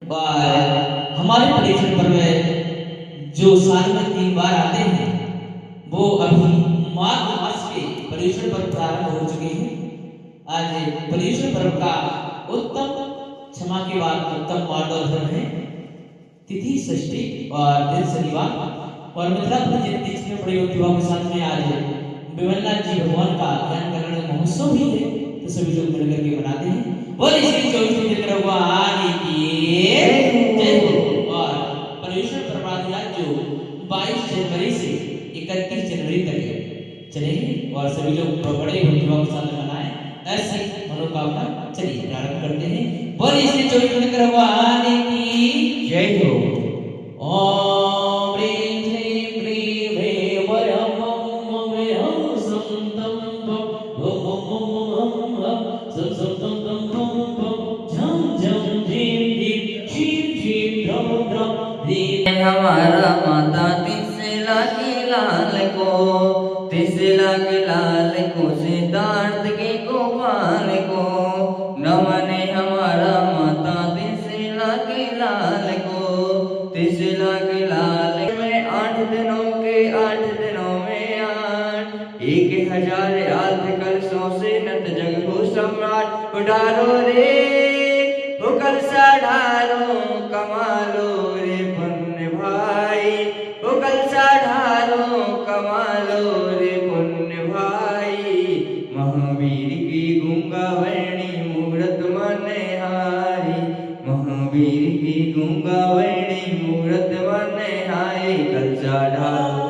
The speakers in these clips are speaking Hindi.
और हमारे पर्यटन पर्व जो साल में 3 बार आते हैं वो अभी माघ मास के पर्यटन पर्व प्रारंभ हो चुके हैं। आज पर्यटन पर्व का उत्तम क्षमा के बाद उत्तम मार्गदर्शन है। तिथि षष्ठी और दिन शनिवार और मिथिलापुर जयंती में बड़ी उत्सव के साथ में आज विमलनाथ जी भगवान का ज्ञान करण महोत्सव भी है, तो सभी लोग मिलकर के मनाते हैं। बोले श्री चौथी चक्र भगवान की जय हो। और पर्यटन पर्व आज जो 22 जनवरी से 31 जनवरी तक चलेंगे और सभी लोग बड़े उत्सव के साथ मनाएं, ऐसी मनोकामना चलिए प्रारंभ करते हैं। बोले श्री चौथी चक्र भगवान की जय हो। ओम ह्रीं ह्रीं ह्रीं ह्रीं वयं मम वयं संतं भम भम हम सं सं तं तं भम झम झम झीं झीं शीं शीं ढम ढम ह्रीं। हमारा माता तिसला के लाल को सिद्धार्थ के गोपाल को नमन हमारा माता तिसला के लाल को तिसला के लाल में 8 दिनों में 8 1000 आठ कलशों से नत जग हो सम्राट उठारो रे हुकल साढ़ारो कमालो रे पुण्य भाई हुकल साढ़ारो कमालो रे पुण्य भाई महावीर की गूंगा वर्णी मूरत मने हारी महावीर की गूंगा वर्णी मूरत मने हाय कल साढ़ारो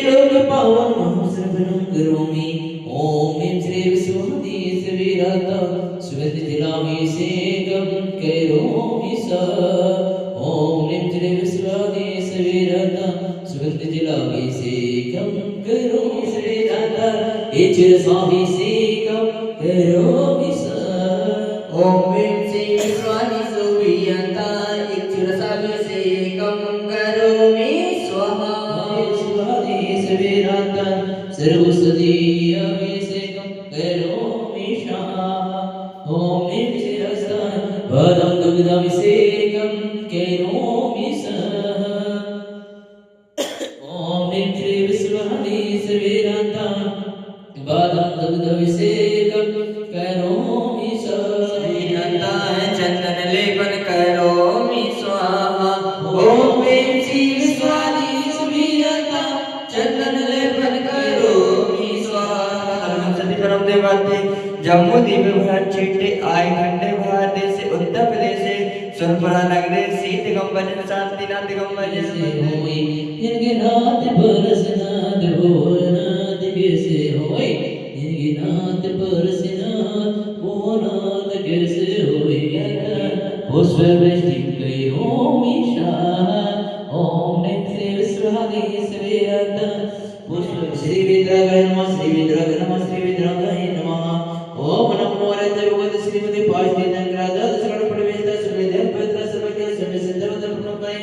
लोक पावन महश्रवणं करोमि। ओम ह्रीं श्री विश्वहति सविरता सुगंध जलाभिषेकं करोमि स। ओम ह्रीं श्री विश्वहति सविरता सुगंध जलाभिषेकं करोमि सविरता इच्छाभिषेकं करोमि स। ओम ह्रीं श्री विश्वहति सविरता इच्छाभिषेकं करोमि स्वाहा सर्वसदी अभिषेकं करोमि स्वाहा। ओम ह्रीं श्री हस्तं पदं दुग्धाभिषेकं करोमि स्वाहा। ओम ह्रीं श्री विश्वहति सविरता पदं दुग्धाभिषेकं करोमि स्वाहा। चंदन लेपन करोमि स्वाहा। ओम ह्रीं श्री विश्वहति सविरता चंदन लेपन करोमि स्वाहा। सती परम देवाते जम्मू द्वीप भर छीटे आय खंडे भारत से उत्तर प्रदेश से सुरपुरा नगरे सीत गंबजन शांतिनाथ गंबजन से होई इनके नाथ परसनाथ भोलानाथ कैसे होई इनके नाथ परसनाथ भोलानाथ कैसे होई पुष्प वृष्टि करोमि स्वाहा। ओम ह्रीं श्री विश्वहति सविरता पुष्प श्री विद्रागाय नमः श्री विद्रागाय नमः श्री विद्रागाय नमः। ओम नमो नारायणाय भगवते श्रीमते पार्वती नंदराधा सकल प्रवेशता सुविद्या पवित्र सर्वज्ञ सर्व सिद्धवत प्रणवताय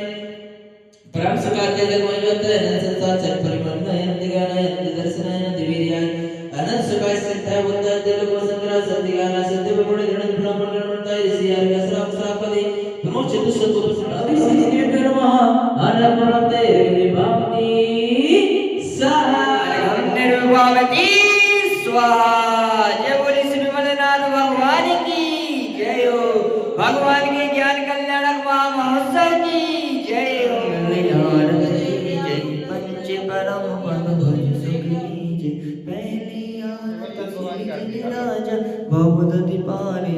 परम सुखाय जगमयवत अनंत संसार चर परिमलनाय अनंतगानाय अनंत दर्शनाय अनंत वीर्याय अनंत सुखाय सिद्धाय बुद्धाय देवको संग्रह सद्दिगानाय सद्देव गुण गण गुण प्रणवताय सियार गसरा सापदे प्रमोद चतुष्को प्रसादि श्री नमः अनंतते निभावती स्वाहा निर्भावती स्वाहा। जय बोली श्री विमलनाथ भगवान की जय हो। भगवान के ज्ञान कल्याणक महोत्सव की जय हो। जय पंच परम पद भज सुखी जय पहली आरती राजा बहुत दीपाली